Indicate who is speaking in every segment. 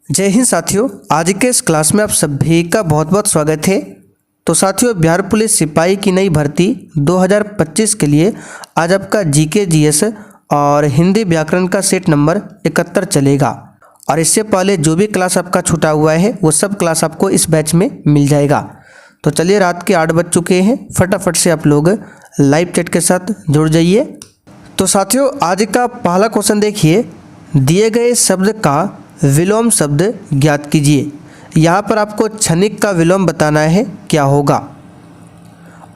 Speaker 1: जय हिंद साथियों, आज के इस क्लास में आप सभी का बहुत बहुत स्वागत है। तो साथियों, बिहार पुलिस सिपाही की नई भर्ती 2025 के लिए आज आपका जीके जीएस और हिंदी व्याकरण का सेट नंबर 71 चलेगा। और इससे पहले जो भी क्लास आपका छूटा हुआ है वो सब क्लास आपको इस बैच में मिल जाएगा। तो चलिए, रात के 8 बज चुके हैं, फटाफट से आप लोग लाइव चैट के साथ जुड़ जाइए। तो साथियों, आज का पहला क्वेश्चन देखिए, दिए गए शब्द का विलोम शब्द ज्ञात कीजिए। यहाँ पर आपको क्षणिक का विलोम बताना है क्या होगा।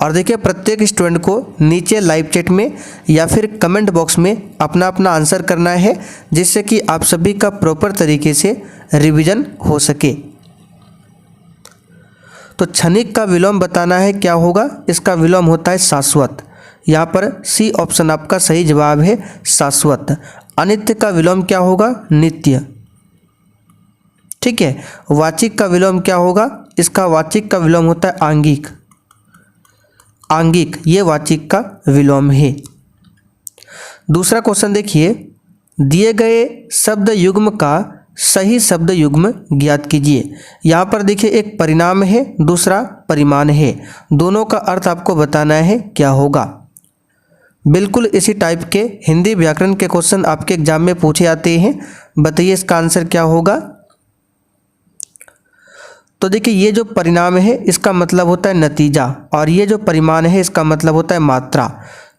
Speaker 1: और देखिए, प्रत्येक स्टूडेंट को नीचे लाइव चैट में या फिर कमेंट बॉक्स में अपना अपना आंसर करना है, जिससे कि आप सभी का प्रॉपर तरीके से रिवीजन हो सके। तो क्षणिक का विलोम बताना है क्या होगा। इसका विलोम होता है शाश्वत। यहाँ पर सी ऑप्शन आपका सही जवाब है, शाश्वत। अनित्य का विलोम क्या होगा, नित्य। ठीक है। वाचिक का विलोम क्या होगा, इसका वाचिक का विलोम होता है आंगिक। आंगिक ये वाचिक का विलोम है। दूसरा क्वेश्चन देखिए, दिए गए शब्द युग्म का सही शब्द युग्म ज्ञात कीजिए। यहाँ पर देखिए, एक परिणाम है, दूसरा परिमाण है। दोनों का अर्थ आपको बताना है क्या होगा। बिल्कुल इसी टाइप के हिंदी व्याकरण के क्वेश्चन आपके एग्जाम में पूछे जाते हैं। बताइए इसका आंसर क्या होगा। तो देखिए, ये जो परिणाम है इसका मतलब होता है नतीजा, और ये जो परिमाण है इसका मतलब होता है मात्रा।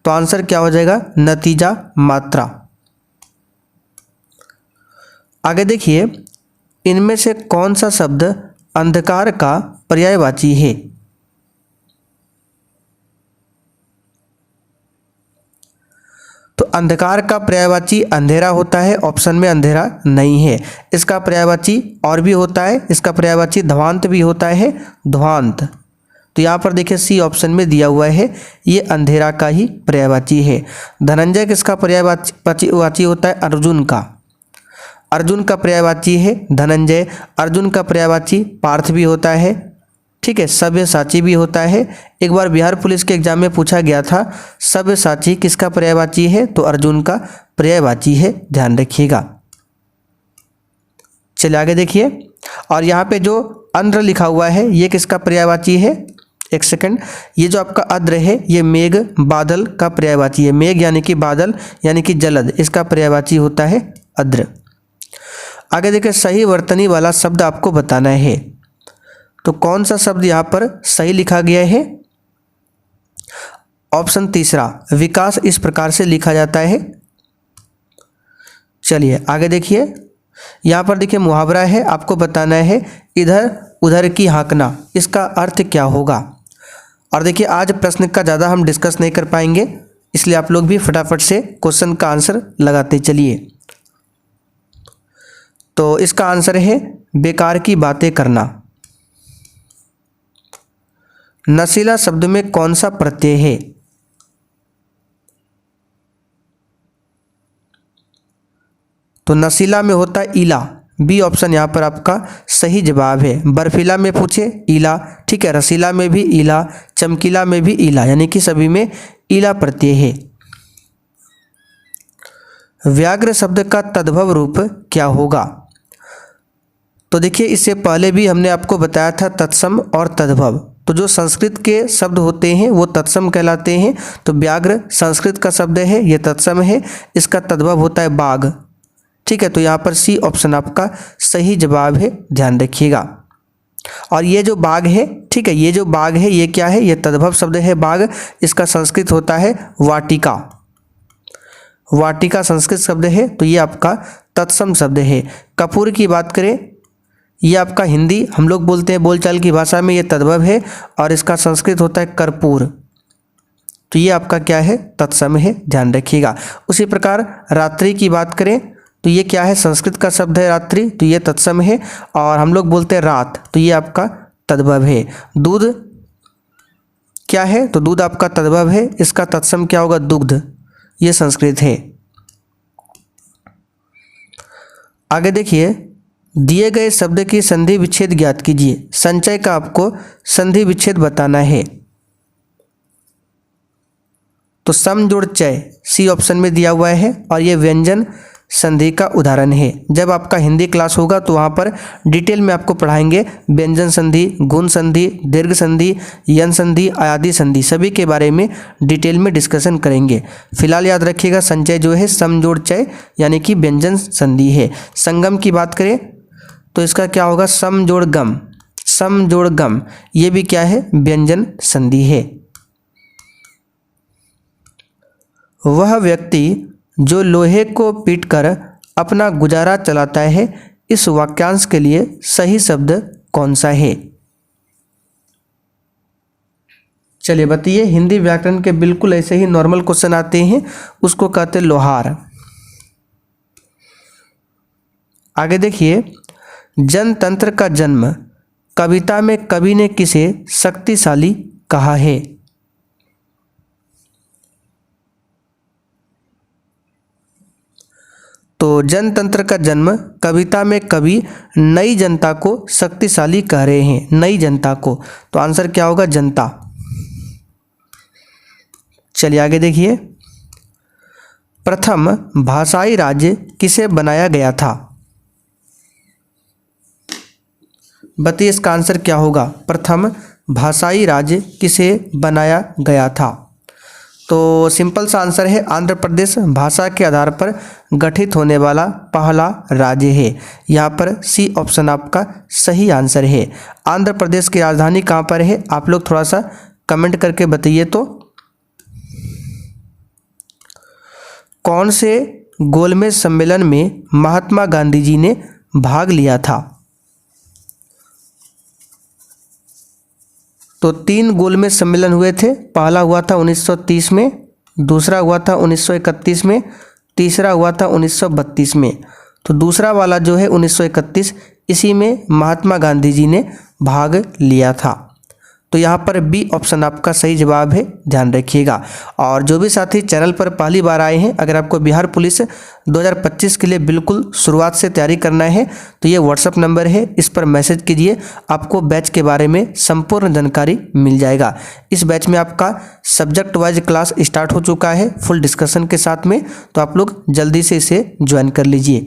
Speaker 1: तो आंसर क्या हो जाएगा, नतीजा मात्रा। आगे देखिए, इनमें से कौन सा शब्द अंधकार का पर्यायवाची है। तो अंधकार का पर्यायवाची अंधेरा होता है, ऑप्शन में अंधेरा नहीं है। इसका पर्यायवाची और भी होता है, इसका पर्यायवाची ध्वांत भी होता है, ध्वांत। तो यहाँ पर देखिए सी ऑप्शन में दिया हुआ है, ये अंधेरा का ही पर्यायवाची है। धनंजय किसका पर्यायवाची होता है, अर्जुन का। अर्जुन का पर्यायवाची है धनंजय। अर्जुन का पर्यायवाची पार्थ भी होता है। ठीक है। सब्यसाची भी होता है। एक बार बिहार पुलिस के एग्जाम में पूछा गया था, सब्यसाची किसका पर्यायवाची है, तो अर्जुन का पर्यायवाची है, ध्यान रखिएगा। चलिए आगे देखिए, और यहाँ पे जो अंध्र लिखा हुआ है ये किसका पर्यायवाची है। एक सेकंड, ये जो आपका अद्र है ये मेघ बादल का पर्यायवाची है। मेघ यानी कि बादल यानी कि जलद, इसका पर्यायवाची होता है अद्र। आगे देखिए, सही वर्तनी वाला शब्द आपको बताना है। तो कौन सा शब्द यहाँ पर सही लिखा गया है, ऑप्शन तीसरा, विकास इस प्रकार से लिखा जाता है। चलिए आगे देखिए, यहाँ पर देखिए मुहावरा है, आपको बताना है इधर उधर की हाँकना, इसका अर्थ क्या होगा। और देखिए, आज प्रश्न का ज़्यादा हम डिस्कस नहीं कर पाएंगे, इसलिए आप लोग भी फटाफट से क्वेश्चन का आंसर लगाते चलिए। तो इसका आंसर है बेकार की बातें करना। नशीला शब्द में कौन सा प्रत्यय है। तो नशीला में होता है ईला, बी ऑप्शन यहाँ पर आपका सही जवाब है। बर्फीला में पूछे ईला, ठीक है। रसीला में भी ईला, चमकीला में भी ईला, यानी कि सभी में ईला प्रत्यय है। व्याघ्र शब्द का तद्भव रूप क्या होगा। तो देखिए, इससे पहले भी हमने आपको बताया था तत्सम और तद्भव। तो जो संस्कृत के शब्द होते हैं वो तत्सम कहलाते हैं। तो व्याघ्र संस्कृत का शब्द है, ये तत्सम है। इसका तद्भव होता है बाघ। ठीक है। तो यहाँ पर सी ऑप्शन आपका सही जवाब है, ध्यान रखिएगा। और ये जो बाघ है, ठीक है, ये जो बाघ है ये क्या है, ये तद्भव शब्द है बाघ। इसका संस्कृत होता है वाटिका। वाटिका संस्कृत शब्द है, तो ये आपका तत्सम शब्द है। कपूर की बात करें, ये आपका हिंदी हम लोग बोलते हैं बोलचाल की भाषा में, ये तद्भव है, और इसका संस्कृत होता है कर्पूर। तो ये आपका क्या है, तत्सम है, ध्यान रखिएगा। उसी प्रकार रात्रि की बात करें तो ये क्या है, संस्कृत का शब्द है रात्रि, तो ये तत्सम है, और हम लोग बोलते हैं रात, तो ये आपका तद्भव है। दूध क्या है, तो दूध आपका तद्भव है, इसका तत्सम क्या होगा, दुग्ध, ये संस्कृत है। आगे देखिए, दिए गए शब्द की संधि विच्छेद ज्ञात कीजिए। संचय का आपको संधि विच्छेद बताना है। तो सम जोड़ चय सी ऑप्शन में दिया हुआ है, और ये व्यंजन संधि का उदाहरण है। जब आपका हिंदी क्लास होगा तो वहाँ पर डिटेल में आपको पढ़ाएंगे व्यंजन संधि, गुण संधि, दीर्घ संधि, यन संधि, अयादी संधि, सभी के बारे में डिटेल में डिस्कशन करेंगे। फिलहाल याद रखिएगा संचय जो है सम जोड़ चय यानी कि व्यंजन संधि है। संगम की बात करें तो इसका क्या होगा, सम जोड़ गम, सम जोड़ गम, ये भी क्या है, व्यंजन संधि है। वह व्यक्ति जो लोहे को पीटकर अपना गुजारा चलाता है, इस वाक्यांश के लिए सही शब्द कौन सा है? चलिए बताइए। हिंदी व्याकरण के बिल्कुल ऐसे ही नॉर्मल क्वेश्चन आते हैं, उसको कहते हैं लोहार। आगे देखिए, जनतंत्र का जन्म कविता में कवि ने किसे शक्तिशाली कहा है? तो जनतंत्र का जन्म कविता में कवि नई जनता को शक्तिशाली कह रहे हैं, नई जनता को, तो आंसर क्या होगा, जनता। चलिए आगे देखिए, प्रथम भाषाई राज्य किसे बनाया गया था? बताइए इसका आंसर क्या होगा, प्रथम भाषाई राज्य किसे बनाया गया था? तो सिंपल सा आंसर है आंध्र प्रदेश भाषा के आधार पर गठित होने वाला पहला राज्य है। यहाँ पर सी ऑप्शन आपका सही आंसर है। आंध्र प्रदेश की राजधानी कहाँ पर है, आप लोग थोड़ा सा कमेंट करके बताइए। तो कौन से गोलमेज सम्मेलन में महात्मा गांधी जी ने भाग लिया था? तो 3 गोलमेज सम्मेलन हुए थे। पहला हुआ था 1930 में, दूसरा हुआ था 1931 में, तीसरा हुआ था 1932 में। तो दूसरा वाला जो है 1931, इसी में महात्मा गांधी जी ने भाग लिया था। तो यहाँ पर बी ऑप्शन आपका सही जवाब है, ध्यान रखिएगा। और जो भी साथी चैनल पर पहली बार आए हैं, अगर आपको बिहार पुलिस 2025 के लिए बिल्कुल शुरुआत से तैयारी करना है तो ये व्हाट्सअप नंबर है, इस पर मैसेज कीजिए, आपको बैच के बारे में संपूर्ण जानकारी मिल जाएगा। इस बैच में आपका सब्जेक्ट वाइज क्लास स्टार्ट हो चुका है फुल डिस्कशन के साथ में, तो आप लोग जल्दी से इसे ज्वाइन कर लीजिए।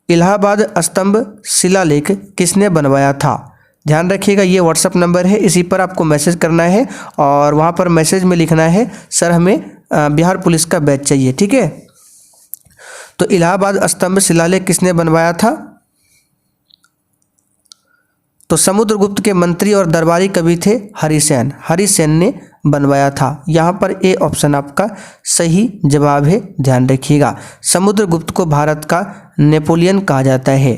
Speaker 1: इलाहाबाद स्तंभ शिलालेख किसने बनवाया था? ध्यान रखिएगा, ये व्हाट्सअप नंबर है, इसी पर आपको मैसेज करना है और वहाँ पर मैसेज में लिखना है सर हमें बिहार पुलिस का बैच चाहिए, ठीक है। तो इलाहाबाद स्तंभ शिलालेख किसने बनवाया था? तो समुद्रगुप्त के मंत्री और दरबारी कवि थे हरिसेन, हरिसेन ने बनवाया था। यहाँ पर ए ऑप्शन आपका सही जवाब है, ध्यान रखिएगा। समुद्रगुप्त को भारत का नेपोलियन कहा जाता है।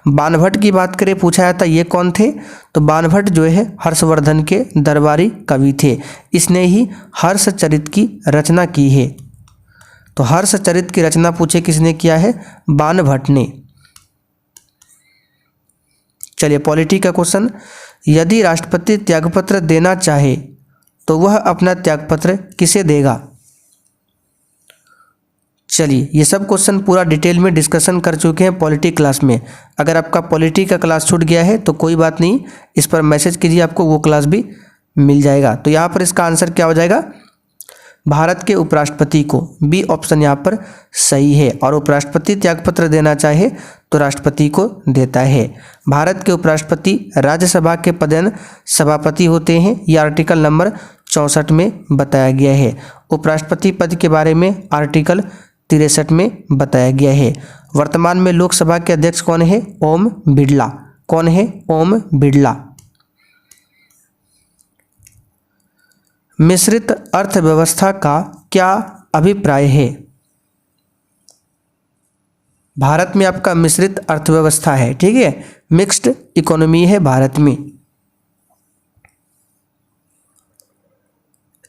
Speaker 1: बाणभट्ट की बात करें, पूछा जाता ये कौन थे? तो बाणभट्ट जो है हर्षवर्धन के दरबारी कवि थे, इसने ही हर्षचरित की रचना की है। तो हर्षचरित की रचना पूछे किसने किया है? बाणभट्ट ने। चलिए पॉलिटी का क्वेश्चन, यदि राष्ट्रपति त्यागपत्र देना चाहे तो वह अपना त्यागपत्र किसे देगा? चलिए ये सब क्वेश्चन पूरा डिटेल में डिस्कशन कर चुके हैं पॉलिटी क्लास में। अगर आपका पॉलिटी का क्लास छूट गया है तो कोई बात नहीं, इस पर मैसेज कीजिए, आपको वो क्लास भी मिल जाएगा। तो यहाँ पर इसका आंसर क्या हो जाएगा? भारत के उपराष्ट्रपति को, बी ऑप्शन यहाँ पर सही है। और उपराष्ट्रपति त्यागपत्र देना चाहे तो राष्ट्रपति को देता है। भारत के उपराष्ट्रपति राज्यसभा के पदेन सभापति होते हैं, यह आर्टिकल नंबर 64 में बताया गया है। उपराष्ट्रपति पद के बारे में आर्टिकल 63 में बताया गया है। वर्तमान में लोकसभा के अध्यक्ष कौन है? ओम बिड़ला। कौन है? ओम बिड़ला। मिश्रित अर्थव्यवस्था का क्या अभिप्राय है? भारत में आपका मिश्रित अर्थव्यवस्था है, ठीक है, मिक्स्ड इकोनॉमी है भारत में।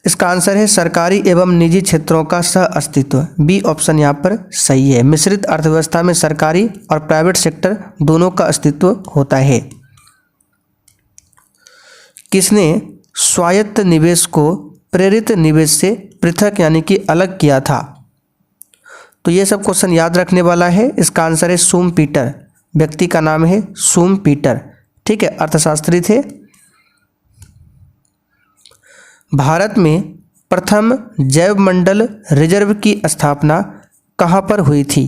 Speaker 1: इसका आंसर है सरकारी एवं निजी क्षेत्रों का सह अस्तित्व, बी ऑप्शन यहाँ पर सही है। मिश्रित अर्थव्यवस्था में सरकारी और प्राइवेट सेक्टर दोनों का अस्तित्व होता है। किसने स्वायत्त निवेश को प्रेरित निवेश से पृथक यानी कि अलग किया था? तो ये सब क्वेश्चन याद रखने वाला है। इसका आंसर है शुम्पीटर, व्यक्ति का नाम है शुम्पीटर, ठीक है, अर्थशास्त्री थे। भारत में प्रथम जैव मंडल रिजर्व की स्थापना कहाँ पर हुई थी?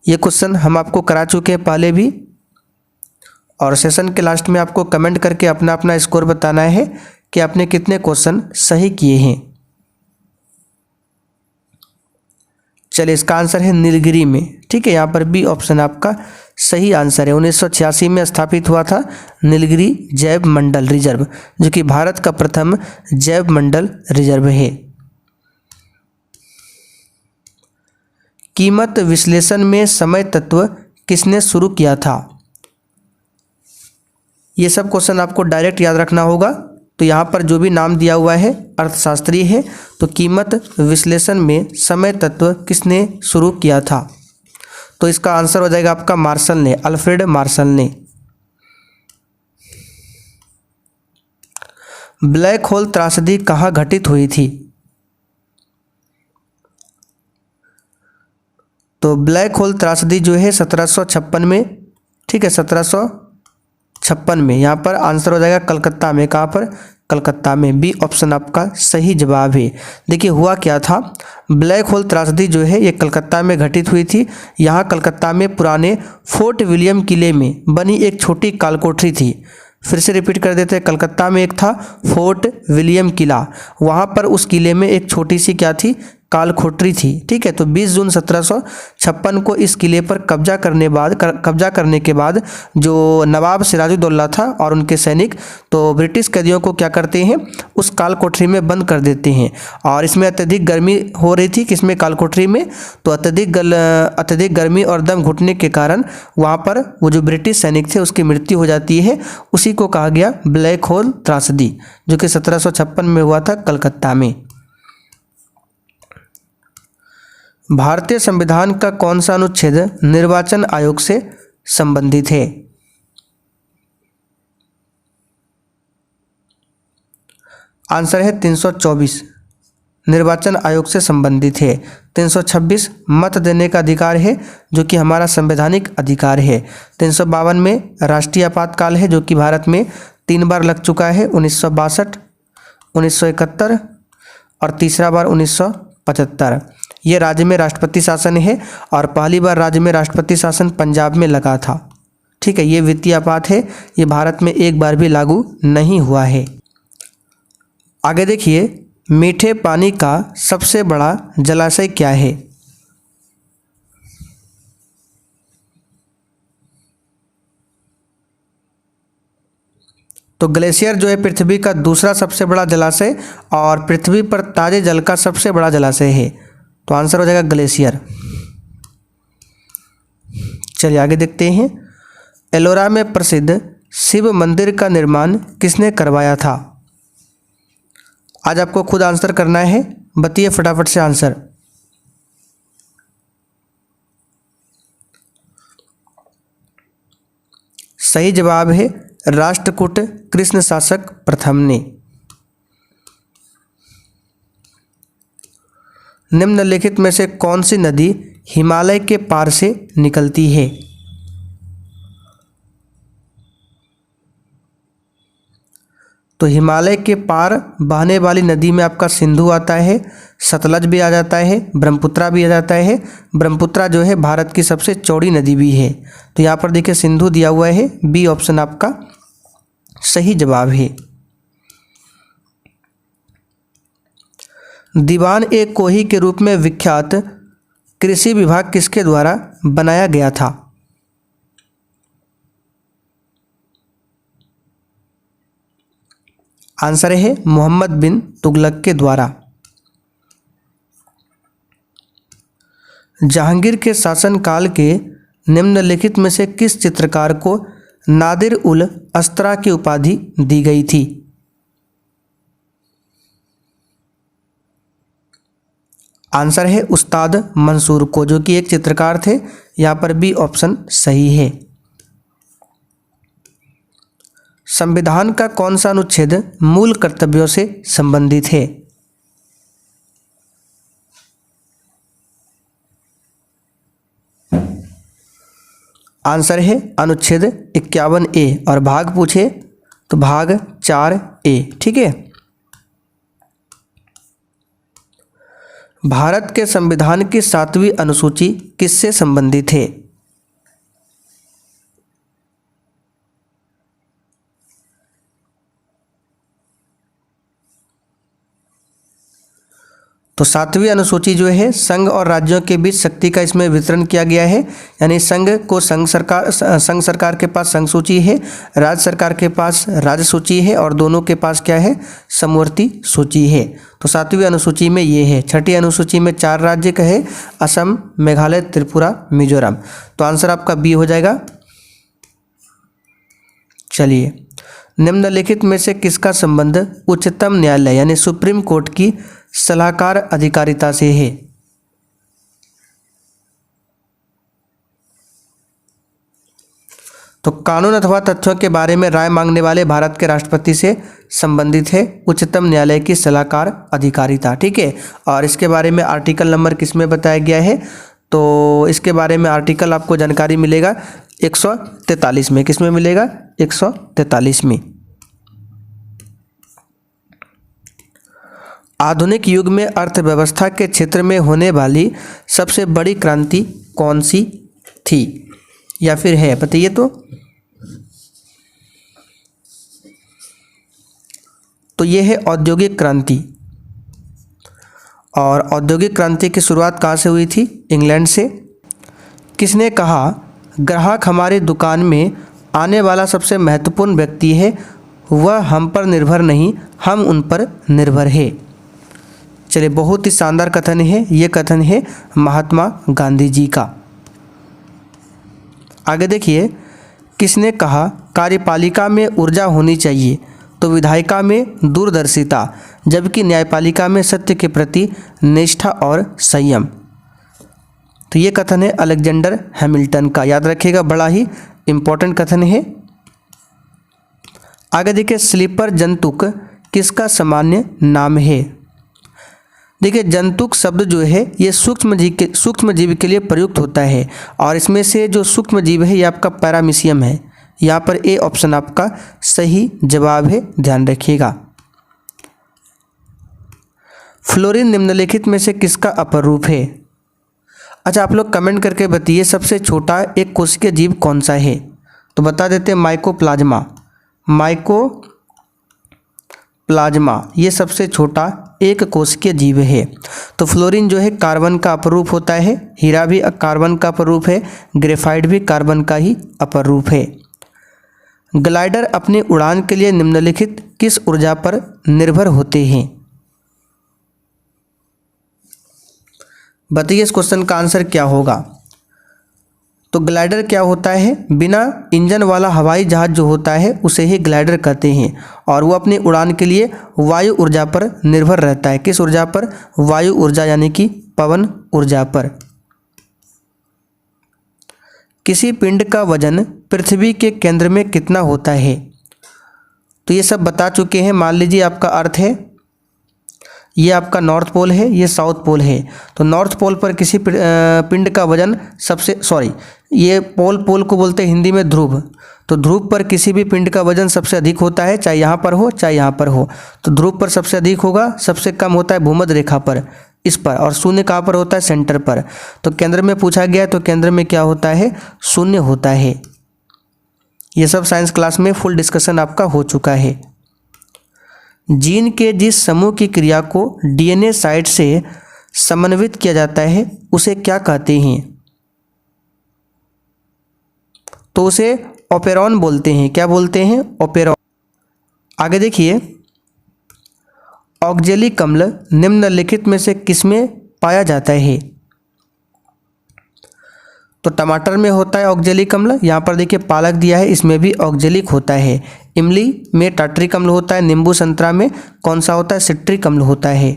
Speaker 1: ये क्वेश्चन हम आपको करा चुके हैं पहले भी, और सेशन के लास्ट में आपको कमेंट करके अपना अपना स्कोर बताना है कि आपने कितने क्वेश्चन सही किए हैं। चलिए, इसका आंसर है नीलगिरी में। ठीक है, यहाँ पर बी ऑप्शन आपका सही आंसर है। 1986 में स्थापित हुआ था नीलगिरी जैव मंडल रिजर्व, जो कि भारत का प्रथम जैव मंडल रिजर्व है। कीमत विश्लेषण में समय तत्व किसने शुरू किया था? ये सब क्वेश्चन आपको डायरेक्ट याद रखना होगा। तो यहाँ पर जो भी नाम दिया हुआ है अर्थशास्त्री है, तो कीमत विश्लेषण में समय तत्व किसने शुरू किया था? तो इसका आंसर हो जाएगा आपका मार्शल ने, अल्फ्रेड मार्शल ने। ब्लैक होल त्रासदी कहाँ घटित हुई थी? तो ब्लैक होल त्रासदी जो है 1756 में, ठीक है, 1756 में। यहाँ पर आंसर हो जाएगा कलकत्ता में। कहाँ पर? कलकत्ता में। बी ऑप्शन आपका सही जवाब है। देखिए हुआ क्या था, ब्लैक होल त्रासदी जो है ये कलकत्ता में घटित हुई थी। यहाँ कलकत्ता में पुराने फोर्ट विलियम किले में बनी एक छोटी कालकोठरी थी। फिर से रिपीट कर देते हैं, कलकत्ता में एक था फोर्ट विलियम किला, वहाँ पर उस किले में एक छोटी सी क्या थी? कालकोठरी थी। ठीक है, तो 20 जून 1756 को इस किले पर कब्जा करने के बाद जो नवाब सिराजुद्दौला था और उनके सैनिक तो ब्रिटिश कैदियों को क्या करते हैं, उस कालकोठरी में बंद कर देते हैं। और इसमें अत्यधिक गर्मी हो रही थी, किसमें? कालकोठरी में। तो अत्यधिक गर्मी और दम घुटने के कारण वहाँ पर वो जो ब्रिटिश सैनिक थे उसकी मृत्यु हो जाती है। उसी को कहा गया ब्लैक होल त्रासदी, जो कि 1756 में हुआ था कलकत्ता में। भारतीय संविधान का कौन सा अनुच्छेद निर्वाचन आयोग से संबंधित है? आंसर है 324, निर्वाचन आयोग से संबंधित है। 326 मत देने का अधिकार है, जो कि हमारा संवैधानिक अधिकार है। 352 में राष्ट्रीय आपातकाल है, जो कि भारत में 3 बार लग चुका है, 1962, 1971 और तीसरा बार 1975। ये राज्य में राष्ट्रपति शासन है और पहली बार राज्य में राष्ट्रपति शासन पंजाब में लगा था। ठीक है, ये वित्तीय आपात है, ये भारत में एक बार भी लागू नहीं हुआ है। आगे देखिए, मीठे पानी का सबसे बड़ा जलाशय क्या है? तो ग्लेशियर जो है पृथ्वी का दूसरा सबसे बड़ा जलाशय और पृथ्वी पर ताजे जल का सबसे बड़ा जलाशय है। तो आंसर हो जाएगा ग्लेशियर। चलिए आगे देखते हैं, एलोरा में प्रसिद्ध शिव मंदिर का निर्माण किसने करवाया था? आज आपको खुद आंसर करना है, बताइए फटाफट से आंसर। सही जवाब है राष्ट्रकूट कृष्ण शासक प्रथम ने। निम्नलिखित में से कौन सी नदी हिमालय के पार से निकलती है? तो हिमालय के पार बहने वाली नदी में आपका सिंधु आता है, सतलज भी आ जाता है, ब्रह्मपुत्रा भी आ जाता है। ब्रह्मपुत्रा जो है भारत की सबसे चौड़ी नदी भी है। तो यहाँ पर देखिए सिंधु दिया हुआ है, बी ऑप्शन आपका सही जवाब है। दीवान ए कोही के रूप में विख्यात कृषि विभाग किसके द्वारा बनाया गया था? आंसर है मोहम्मद बिन तुगलक के द्वारा। जहांगीर के शासनकाल के निम्नलिखित में से किस चित्रकार को नादिर उल अस्त्रा की उपाधि दी गई थी? आंसर है उस्ताद मंसूर को, जो कि एक चित्रकार थे। यहाँ पर बी ऑप्शन सही है। संविधान का कौन सा अनुच्छेद मूल कर्तव्यों से संबंधित है? आंसर है अनुच्छेद 51A और भाग पूछे तो भाग 4A। ठीक है, भारत के संविधान की 7वीं अनुसूची किससे संबंधित है? तो 7वीं अनुसूची जो है संघ और राज्यों के बीच शक्ति का इसमें वितरण किया गया है। यानी संघ सरकार के पास संघ सूची है, राज्य सरकार के पास राज्य सूची है और दोनों के पास क्या है? समवर्ती सूची है। तो 7वीं अनुसूची में ये है। 6ठी अनुसूची में 4 राज्य का है, असम, मेघालय, त्रिपुरा, मिजोरम। तो आंसर आपका बी हो जाएगा। चलिए, निम्नलिखित में से किसका संबंध उच्चतम न्यायालय यानी सुप्रीम कोर्ट की सलाहकार अधिकारिता से है? तो कानून अथवा तथ्यों के बारे में राय मांगने वाले भारत के राष्ट्रपति से संबंधित है उच्चतम न्यायालय की सलाहकार अधिकारिता। ठीक है, और इसके बारे में आर्टिकल नंबर किस में बताया गया है? तो इसके बारे में आर्टिकल आपको जानकारी मिलेगा 143 में। किस में मिलेगा? 143 में। आधुनिक युग में अर्थव्यवस्था के क्षेत्र में होने वाली सबसे बड़ी क्रांति कौन सी थी या फिर है? बताइए। तो ये है औद्योगिक क्रांति। और औद्योगिक क्रांति की शुरुआत कहाँ से हुई थी? इंग्लैंड से। किसने कहा ग्राहक हमारी दुकान में आने वाला सबसे महत्वपूर्ण व्यक्ति है, वह हम पर निर्भर नहीं, हम उन पर निर्भर है? चलिए, बहुत ही शानदार कथन है। ये कथन है महात्मा गांधी जी का। आगे देखिए, किसने कहा कार्यपालिका में ऊर्जा होनी चाहिए तो विधायिका में दूरदर्शिता, जबकि न्यायपालिका में सत्य के प्रति निष्ठा और संयम? तो ये कथन है अलेक्जेंडर हैमिल्टन का। याद रखिएगा, बड़ा ही इंपॉर्टेंट कथन है। आगे देखिए, स्लीपर जंतुक किसका सामान्य नाम है? देखिए, जंतुक शब्द जो है ये सूक्ष्म जीव के लिए प्रयुक्त होता है और इसमें से जो सूक्ष्म जीव है ये आपका पैरामीशियम है। यहाँ पर ए ऑप्शन आपका सही जवाब है, ध्यान रखिएगा। फ्लोरीन निम्नलिखित में से किसका अपर रूप है? अच्छा, आप लोग कमेंट करके बताइए सबसे छोटा एक कोशिकीय जीव कौन सा है? तो बता देते हैं माइकोप्लाज्मा। माइकोप्लाज्मा ये सबसे छोटा एक कोशिकीय जीव है। तो फ्लोरीन जो है कार्बन का अपरूप होता है, हीरा भी कार्बन का अपरूप है, ग्रेफाइट भी कार्बन का ही अपरूप है। ग्लाइडर अपनी उड़ान के लिए निम्नलिखित किस ऊर्जा पर निर्भर होते हैं? बताइए इस क्वेश्चन का आंसर क्या होगा? तो ग्लाइडर क्या होता है? बिना इंजन वाला हवाई जहाज जो होता है उसे ही ग्लाइडर कहते हैं और वो अपनी उड़ान के लिए वायु ऊर्जा पर निर्भर रहता है। किस ऊर्जा पर? वायु ऊर्जा यानी कि पवन ऊर्जा पर। किसी पिंड का वजन पृथ्वी के केंद्र में कितना होता है? तो ये सब बता चुके हैं। मान लीजिए आपका अर्थ है, ये आपका नॉर्थ पोल है, ये साउथ पोल है। तो नॉर्थ पोल पर किसी पिंड का वजन ये पोल को बोलते हैं हिंदी में ध्रुव। तो ध्रुव पर किसी भी पिंड का वजन सबसे अधिक होता है, चाहे यहाँ पर हो चाहे यहाँ पर हो। तो ध्रुव पर सबसे अधिक होगा, सबसे कम होता है भूमध्य रेखा पर, इस पर, और शून्य कहाँ पर होता है? सेंटर पर। तो केंद्र में पूछा गया तो केंद्र में क्या होता है? शून्य होता है। ये सब साइंस क्लास में फुल डिस्कशन आपका हो चुका है। जीन के जिस समूह की क्रिया को डीएनए साइट से समन्वित किया जाता है उसे क्या कहते हैं? तो उसे ओपेरॉन बोलते हैं। क्या बोलते हैं? ओपेरॉन। आगे देखिए, ऑक्जेलिक अम्ल निम्नलिखित में से किसमें पाया जाता है? तो टमाटर में होता है ऑक्जेलिक अम्ल। यहाँ पर देखिए पालक दिया है, इसमें भी ऑक्जेलिक होता है। इमली में टार्ट्रिक अम्ल होता है। नींबू संतरा में कौन सा होता है? सिट्रिक अम्ल होता है।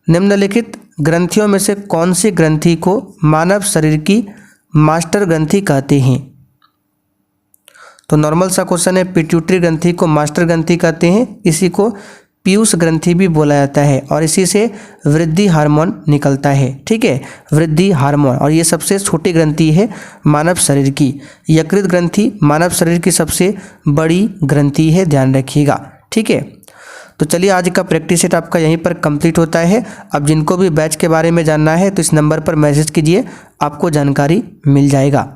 Speaker 1: निम्नलिखित ग्रंथियों में से कौन सी ग्रंथि को मानव शरीर की मास्टर ग्रंथि कहते हैं? तो नॉर्मल सा क्वेश्चन है। पिट्यूटरी ग्रंथि को मास्टर ग्रंथि कहते हैं। इसी को पीयूष ग्रंथि भी बोला जाता है और इसी से वृद्धि हार्मोन निकलता है। ठीक है, वृद्धि हार्मोन। और ये सबसे छोटी ग्रंथि है मानव शरीर की। यकृत ग्रंथि मानव शरीर की सबसे बड़ी ग्रंथि है, ध्यान रखिएगा। ठीक है, तो चलिए आज का प्रैक्टिस सेट आपका यहीं पर कंप्लीट होता है। अब जिनको भी बैच के बारे में जानना है तो इस नंबर पर मैसेज कीजिए, आपको जानकारी मिल जाएगा।